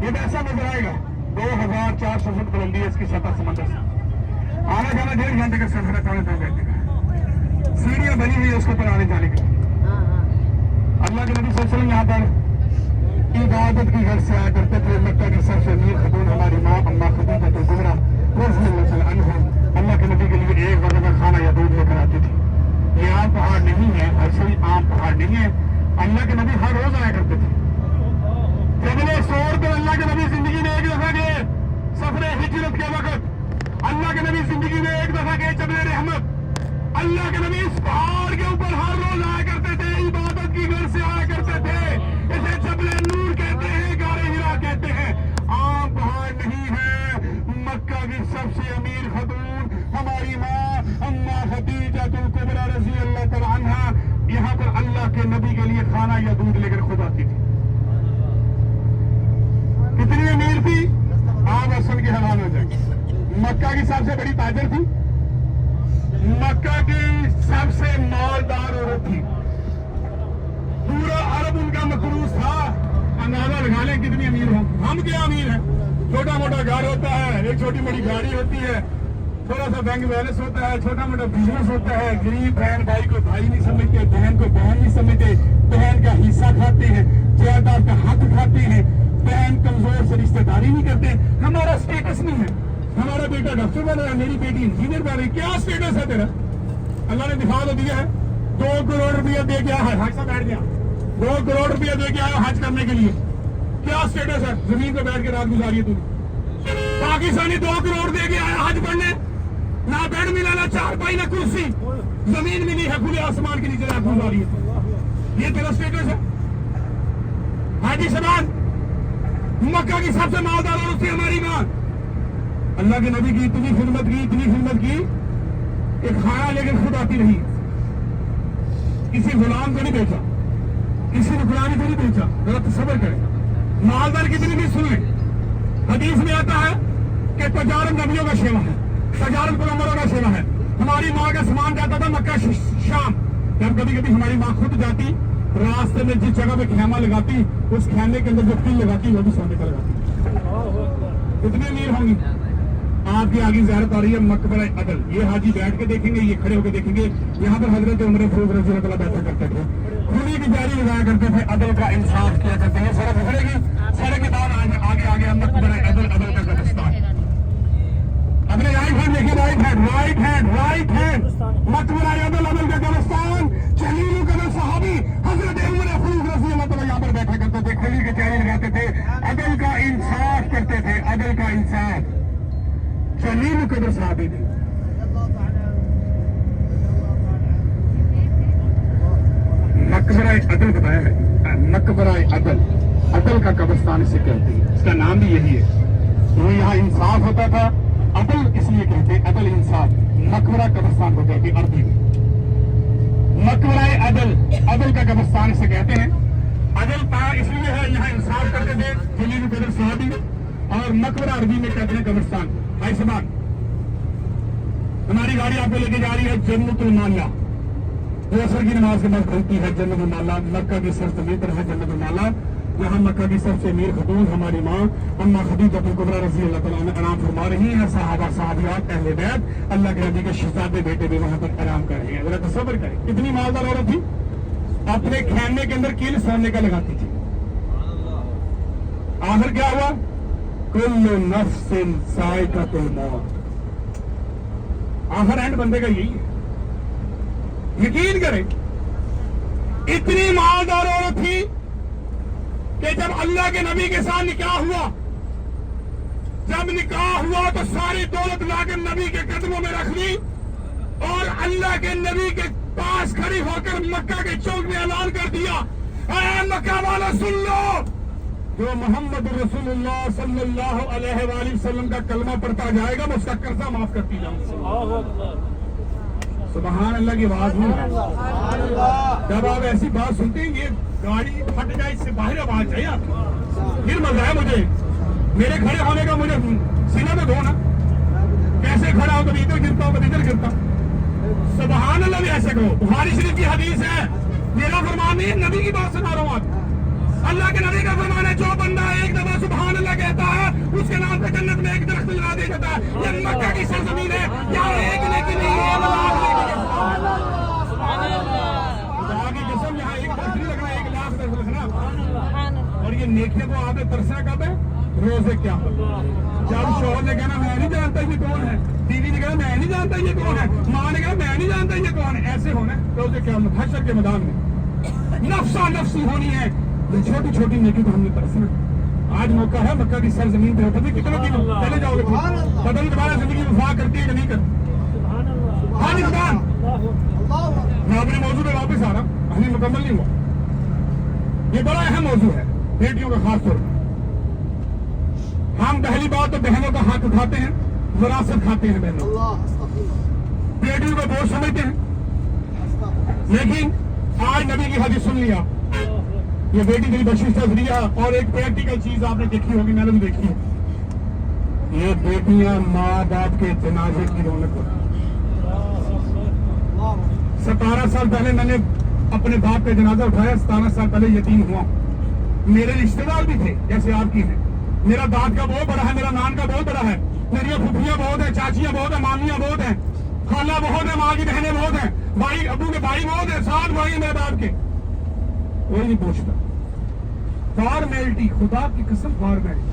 یہ ایسا نظر آئے گا 2400 فٹ بلندی ہے اس کی سطح سمندر سے. آنا جانا 1.5 گھنٹے کا سفر ہے, پونے 2 گھنٹے کا. سیڑھیاں بنی ہوئی ہے اس کے اوپر آنے جانے کے لیے. اللہ کے نبی صلی اللہ علیہ وسلم یہاں پر عبادت کی گھر سے آیا کرتے تھے. مکہ کی سب سے امیر خاتون ہماری ماں اما خدیجہ کبریٰ رضی اللہ تعالیٰ عنہا اللہ کے نبی کے لیے ایک وقت کا کھانا یا دودھ لے کر آتی تھی. یہ عام پہاڑ نہیں ہے, ایسے ہی عام پہاڑ نہیں ہے. اللہ کے نبی ہر روز آیا کرتے تھے. جبل سور پر اللہ کے نبی زندگی میں ایک دفعہ گئے. سفر ہجرت کے وقت اللہ کے نبی زندگی میں ایک دفعہ گئے. جبل رحمت اللہ کے نبی اس پہاڑ کے اوپر ہر روز آیا کرتے تھے. عبادت کی گھر سے آیا کرتے تھے. اسے جبل نور کہتے ہیں, غار حرا کہتے ہیں. عام پہاڑ نہیں ہے. مکہ کی سب سے امیر خاتون ہماری ماں اما خدیجہ کبریٰ رضی اللہ تعالی عنہا یہاں پر اللہ کے نبی کے لیے کھانا یا دودھ لے کر خود آتی تھی. کتنی امیر تھی آپ اصل کے حوالے ہو جائیں. مکہ کی سب سے بڑی تاجر تھی. مکہ کی سب سے مالدار عورت تھی. پورا عرب ان کا مقروض تھا. اندازہ لگا لیں کتنی امیر ہوں. ہم کیا امیر ہیں, چھوٹا موٹا گھر ہوتا ہے, ایک چھوٹی موٹی گاڑی ہوتی ہے, تھوڑا سا بینک بیلنس ہوتا ہے, چھوٹا موٹا بزنس ہوتا ہے. غریب بہن بھائی کو بھائی نہیں سمجھتے, بہن کو بہن نہیں سمجھتے, بہن کا حصہ کھاتے ہیں, جائیداد کا حق کھاتے ہیں, بہن کمزور سے رشتہ داری نہیں کرتے. ہمارا اسٹیٹس نہیں ہے. ہمارا بیٹا ڈاکٹر بن رہا ہے, میری بیٹی انجینئر بن رہی ہے. کیا اسٹیٹس ہے تیرا؟ اللہ نے دکھا تو دیا ہے. 2 کروڑ روپیہ دے کے آیا, حج سے بیٹھ گیا. 2 کروڑ روپیہ دے کے آیا حج کرنے کے لیے. کیا اسٹیٹس ہے؟ زمین پہ بیٹھ کے رات گزاری ہے. پاکستانی 2 کروڑ دے کے آیا حج پڑھنے, نہ بیڈ ملا, نہ چارپائی, نہ کرسی, زمین ملی ہے, کھلے آسمان کے نیچے رات گزاری ہے. یہ تیرا اسٹیٹس ہے؟ حاجی سلمان مکہ کی سب سے مالدار عورت تھی ہماری ماں. اللہ کے نبی کی اتنی خدمت کی کہ کھانا لے کر خود آتی رہی. کسی غلام کو نہیں بیچا, کسی نکرانی کو نہیں بیچا. ذرا صبر کرے. مالدار کتنی بھی سن لیں. حدیث میں آتا ہے کہ تجارت نبیوں کا شیوا ہے, تجارت پیغمبروں کا شیوا ہے. ہماری ماں کا سامان جاتا تھا مکہ شام. جب کبھی کبھی ہماری ماں خود جاتی, راستے میں جس جگہ پہ خیمہ لگاتی, اس خیمے کے اندر جو تل لگاتی وہ بھی سونے کا لگاتی. کتنی امیر ہوں گی. آپ کی آگے زیارت آ رہی ہے مقبرہ عدل. یہ حاجی بیٹھ کے دیکھیں گے, یہ کھڑے ہو کے دیکھیں گے. یہاں پر حضرت عمر فاروق رضی اللہ تعالیٰ بیٹھا کرتے تھے, کھلی کی جاری لگایا کرتے تھے, عدل کا انصاف کیا کرتے ہیں. سڑک کھڑے گی, سڑک کے بعد آگے مقبرہ عدل کا قبرستان. اپنے رائٹ ہینڈ دیکھیے, رائٹ ہینڈ مقبرہ عدل کا قبرستان. جلیل القدر صحابی حضرت عمر فاروق رضی اللہ تعالیٰ یہاں پر بیٹھا کرتے تھے, کھلی کی جاری لگاتے تھے, عدل کا انصاف کرتے تھے. عدل کا انصاف جلیل القدر صحابی تھے. مقبرہ عدل بتایا ہے, مقبرہ عدل کا قبرستان اسے کہتے ہیں. اس کا نام بھی یہی ہے. تو یہاں انصاف ہوتا تھا. عدل اس لیے کہتے ہیں, عدل انصاف. مقبرہ قبرستان کو کہتے ہیں عربی میں. مقبرہ عدل کا قبرستان اسے کہتے ہیں. عدل اس لیے ہے یہاں انصاف کرتے تھے جلیل القدر صحابی, اور مقبرہ عربی میں کہتے ہیں قبرستان. بھائی سبان ہماری گاڑی آپ کو لے کے جا رہی ہے جنت المالا. وہ عصر کی نماز کے بعد کھلتی ہے جنت المالا. مکہ کی سرزمین پر ہے جنت المالا. یہاں مکہ کی سب سے امیر خاتون ہماری ماں اما خدیجہ کبریٰ رضی اللہ تعالیٰ عنہ آرام فرما رہی ہیں. صحابہ صحابیات اہل بیت اللہ کے نبی کے شہزادے بیٹے بھی وہاں پر آرام کر رہے ہیں. ذرا تصور کریں کتنی مالدار عورت تھی. اپنے خیمے کے اندر کیل سونے کا لگاتی تھی. آخر کیا ہوا؟ کل نفس ذائقۃ الموت. آخر اینڈ بندے کا یہی ہے. یقین کریں اتنی مالدار عورت تھی کہ جب اللہ کے نبی کے ساتھ نکاح ہوا, جب نکاح ہوا تو ساری دولت لا کر نبی کے قدموں میں رکھ لی, اور اللہ کے نبی کے پاس کھڑی ہو کر مکہ کے چوک میں اعلان کر دیا, اے مکہ والا سن لو, جو محمد رسول اللہ صلی اللہ علیہ وآلہ وسلم کا کلمہ پڑھتا جائے گا میں اس کا قرضہ معاف کرتی جاؤں. سبحان اللہ کی آواز نہیں. جب آپ ایسی بات سنتے ہیں, یہ گاڑی پھٹ جائے اس سے باہر آواز چاہیے آپ کو, پھر مزہ ہے مجھے. میرے کھڑے ہونے کا مجھے سینہ میں دھونا, کیسے کھڑا ہو, کبھی ادھر گرتا ہوں کبھی ادھر گرتا. سبحان اللہ بھی ایسے کہو. بخاری شریف کی حدیث ہے, میرا فرمان نہیں ہے, نبی کی بات سنا رہا ہوں. آپ اللہ کے نبی کا فرمان ہے جو بندہ ایک دفعہ سبحان اللہ کہتا ہے اس کے نام پہ جنت میں ایک درخت لگا دیا جاتا ہے. یہ مکہ کی سرزمین ہے. کیا ایک لیکن نہیں ہے خدا کی قسم یہاں ایک درخت نہیں لگنا, 1 لاکھ درخت لگنا. اور یہ نیکیوں کو آپ نے ترسنا کب ہے؟ روزے کیا جب شوہر نے کہنا میں نہیں جانتا یہ کون ہے, بیوی نے کہنا میں نہیں جانتا یہ کون ہے, ماں نے کہا میں نہیں جانتا یہ کون ہے, ایسے ہونا روزے کیا حشر کے میدان میں نفسا نفسی ہونی ہے. یہ چھوٹی چھوٹی نیکی کو ہم نے ترسنا. آج موقع ہے مکہ کی سرزمین پہ, پتہ کتنے دن چلے جاؤ گے, پتہ نہیں تمہاری زندگی وفا کرتی ہے کہ نہیں کرتی. ہاں جی خدا, میں اپنے موضوع پہ واپس آ رہا ہوں, ابھی مکمل نہیں ہوا. یہ بڑا اہم موضوع ہے بیٹیوں کا خاص طور پر. ہم پہلی بات تو بہنوں کا ہاتھ اٹھاتے ہیں, وراثت کھاتے ہیں بہنوں, بیٹیوں کا بوجھ سمجھتے ہیں. لیکن آج نبی کی حدیث سن لیا, یہ بیٹی کی بخشش کا ذریعہ. اور ایک پریکٹیکل چیز آپ نے دیکھی ہوگی, میں نے بھی دیکھی ہے, یہ بیٹیاں ماں باپ کے جنازے کی رونق ہوتی. 17 سال پہلے میں نے اپنے باپ کا جنازہ اٹھایا, 17 سال پہلے یتیم ہوا. میرے رشتے دار بھی تھے جیسے آپ کی ہیں. میرا داد کا بہت بڑا ہے, میرا نان کا بہت بڑا ہے, میری پھوپھیاں بہت ہیں, چاچیاں بہت ہیں, مامیاں بہت ہیں, خالہ بہت ہے, ماں کی بہنیں بہت ہیں, بھائی ابو کے بھائی بہت ہیں, 7 بھائی ہیں میرے باپ کے. کوئی نہیں پوچھتا. فارمیلٹی, خدا کی قسم فارمیلٹی.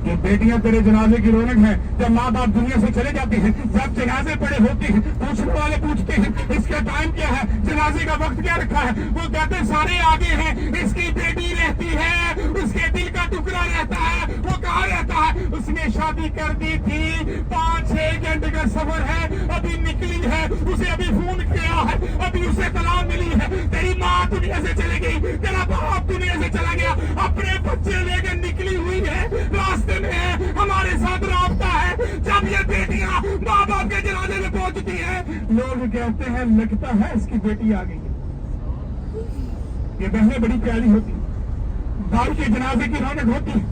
یہ بیٹیاں تیرے جنازے کی رونق ہے. جب ماں باپ دنیا سے چلے جاتے ہیں, جب جنازے پڑے ہوتے ہیں, پوچھنے والے پوچھتے ہیں اس کا ٹائم کیا ہے, جنازے کا وقت کیا رکھا ہے, وہ کہتے ہیں سارے آگے ہیں, اس کی بیٹی رہتی ہے, اس کے دل کا ٹکڑا رہتا ہے, وہ کہاں رہتا ہے, اس نے شادی کر دی تھی, 5-6 گھنٹے کا سفر ہے, ابھی نکلی ہے, اسے ابھی فون کیا ہے, ابھی اسے طلاق ملی ہے, تیری ماں دنیا سے چلے گئی, تیرا باپ دنیا سے چلا گیا, اپنے بچے لے کے نکلی ہوئی ہے, راستے میں ہے, ہمارے ساتھ رابطہ ہے. جب یہ بیٹیاں ماں باپ کے جنازے میں پہنچتی ہیں, لوگ کہتے ہیں لگتا ہے اس کی بیٹی آ گئی ہے. یہ بہنیں بڑی پیاری ہوتی, بھائی کے جنازے کی رونق ہوتی ہے.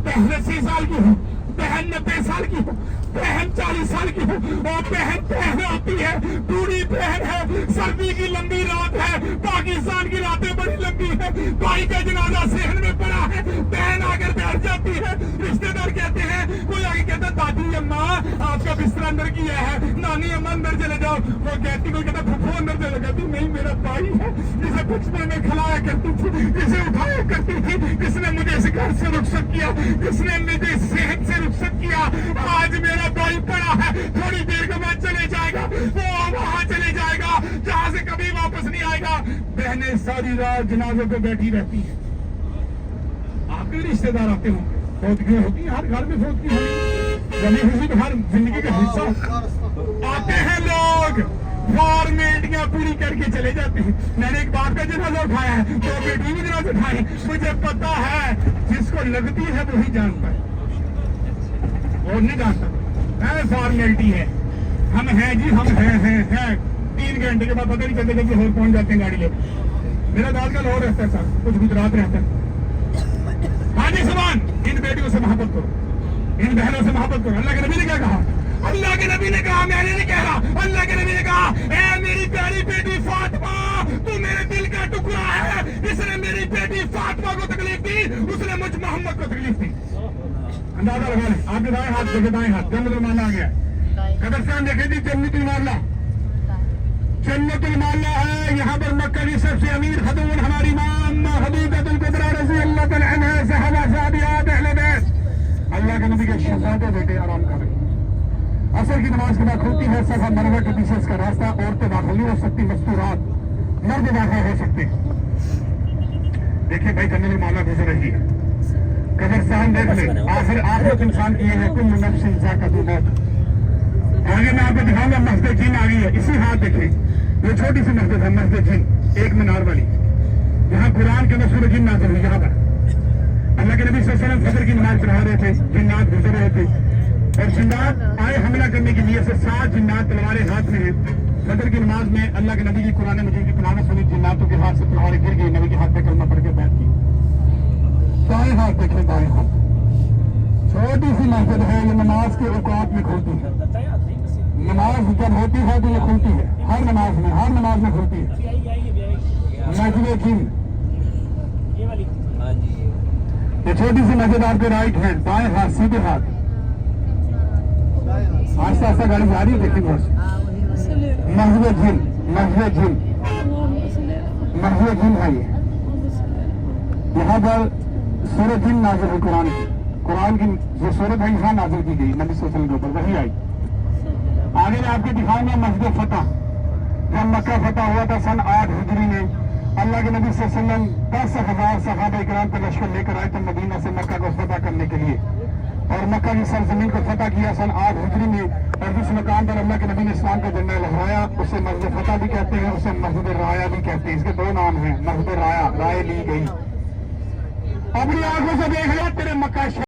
بہن 80 سال کی ہو, بہن 90 سال کی ہو, بہن 40 سال کی ہو, اور بہن ہوتی ہے, بوڑھی بہن ہے. سردی کی لمبی رات ہے, پاکستان کی راتیں بڑی لمبی ہے, بھائی کا جنازہ صحن میں پڑا ہے, بہن آ کر بیٹھ جاتی ہے. رشتے دار کہتے ہیں, کوئی آگے کہتا ہے دادی اماں آپ کا بستر اندر کیا ہے, نانی اماں اندر چلے جاؤ. وہ کہتی, کوئی کہتا پھپھو اندر چلے جاتی, نہیں میرا بھائی ہے جسے بچپن میں کھلایا کرتی تھی, جسے اٹھایا کرتی تھی, جس نے مجھے اس گھر سے رخصت کیا, جس نے مجھے صحت سے رخصت کیا, آج میرا بھائی پڑا ہے, تھوڑی دیر کے بعد چلے جائے گا, وہ وہاں چلے جائے گا جہاں سے کبھی واپس نہیں آئے گا. بہنیں ساری رات جنازے پہ بیٹھی رہتی ہیں. آپ کے رشتے دار آتے ہوں, فوتگیاں ہوتی ہیں, ہر گھر میں فوتگی ہوئی, غمی خوشی تو ہر زندگی کا حصہ. آتے ہیں لوگ, فارمیلٹیاں پوری کر کے چلے جاتے ہیں. میں نے ایک باپ کا جنازہ اٹھایا ہے, 2 بیٹی بھی جنازہ اٹھائے. مجھے پتا ہے جس کو لگتی ہے وہی جانتا ہے, اور نہیں جانتا. فارمیلٹی ہے, ہم ہیں جی, ہم ہیں 3 گھنٹے کے بعد پتہ نہیں چلتے جب لاہور پہنچ جاتے ہیں گاڑی لے. میرا داد کا لاہور رہتا ہے صاحب, کچھ گجرات رہتا ہے. ہاں جی سبحان, ان بیٹیوں سے محبت کرو, ان بہنوں سے محبت کرو. اللہ کے نبی نے کیا کہا, اللہ کے نبی نے کہا, میں نے نہیں کہہ رہا, اللہ کے نبی نے کہا, اے میری پیاری بیٹی فاطمہ, تو میرے دل کا ٹکڑا ہے. اس نے میری بیٹی فاطمہ کو تکلیف دی, اس نے مجھ محمد کو تکلیف دی. اندازہ لگا لیں, آپ کے دائیں ہاتھ دیکھے, دائیں ہاتھ جنت المالا آ گیا. قبرستان دیکھے جی, جنت المالا, جنت المالا ہے. یہاں پر مکہ کی سب سے امیر خاتون ہماری ماں خدیجہ الکبریٰ رضی اللہ تعالی عنہا, صحابہ صحابیات اہل بیت, اللہ کے نبی کے شہزادے بیٹے آرام کر رہے ہیں. عصر کی نماز کے بعد کھلتی ہے صفا مروہ کے پیچھے اس کا راستہ. عورتیں داخل نہیں ہو سکتی, مستورات, مرد داخل ہو سکتے. دیکھیں بھائی جنت المالا گزر رہی ہے. قبرستان دیکھ لیں, آخرت انسان کی ہے, کل نفس ذائقۃ الموت. آگے میں آپ کو دکھاؤں گا, مسجد جن آ گئی ہے. اسی ہاتھ دیکھیں, یہ چھوٹی سی مسجد ہے, مسجد جن, 1 مینار والی. یہاں قرآن کے اندر سورۃ جن نازل ہوئی. یہاں پر اللہ کے نبی صلی اللہ علیہ وسلم فجر کی نماز پڑھا رہے تھے, جنات گزر رہے تھے, اور جنات آئے حملہ کرنے کی نیت سے. 7 جنات تلواریں ہاتھ میں ہیں. فجر کی نماز میں اللہ کے نبی کی قرآن مجید کی تلاوت سنی, جناتوں کے ہاتھ سے تلواریں گر گئی, نبی کے ہاتھ پہ کلمہ پڑھ کے بیٹھ گئی. دائیں ہاتھ دیکھیں, دائیں ہاتھ, چھوٹی سی مسجد ہے, یہ نماز کے اوقات میں کھلتی ہے. نماز جب ہوتی ہے تو یہ کھلتی ہے, ہر نماز میں کھلتی ہے. مسجد جن یہ چھوٹی سی مسجد آپ کے رائٹ ہینڈ، بائیں ہاتھ، سیدھے ہاتھ، آہستہ آہستہ گاڑی جا رہی ہے، دیکھیں بہت مسجد جن، مسجد جن، مسجد جن ہے یہ. یہاں پر سورۃ جن نازل ہوئی قرآن کی جو سورت ہے یہاں نازل کی گئی نبی صلی اللہ علیہ وسلم کے اوپر وہی آئی. آگے میں آپ کو دکھاؤں گا مسجد فتح. جب مکہ فتح ہوا تھا سن 8 ہجری میں، اللہ کے نبی صلی اللہ علیہ وسلم 10,000 صحابہ کرام کا لشکر لے کر آئے تھے مدینہ سے مکہ کو فتح کرنے کے لیے، اور مکہ کی سرزمین کو فتح کیا سن 8 ہجری میں. اور جس مقام پر اللہ کے نبی نے اسلام کا جھنڈا لہرایا اسے مسجد فتح بھی کہتے ہیں، اسے مسجد رایا بھی کہتے ہیں. اس کے 2 نام ہیں، مسجد رایا، رائے لی گئی. اپنی آنکھوں سے دیکھ لو تیرے مکہ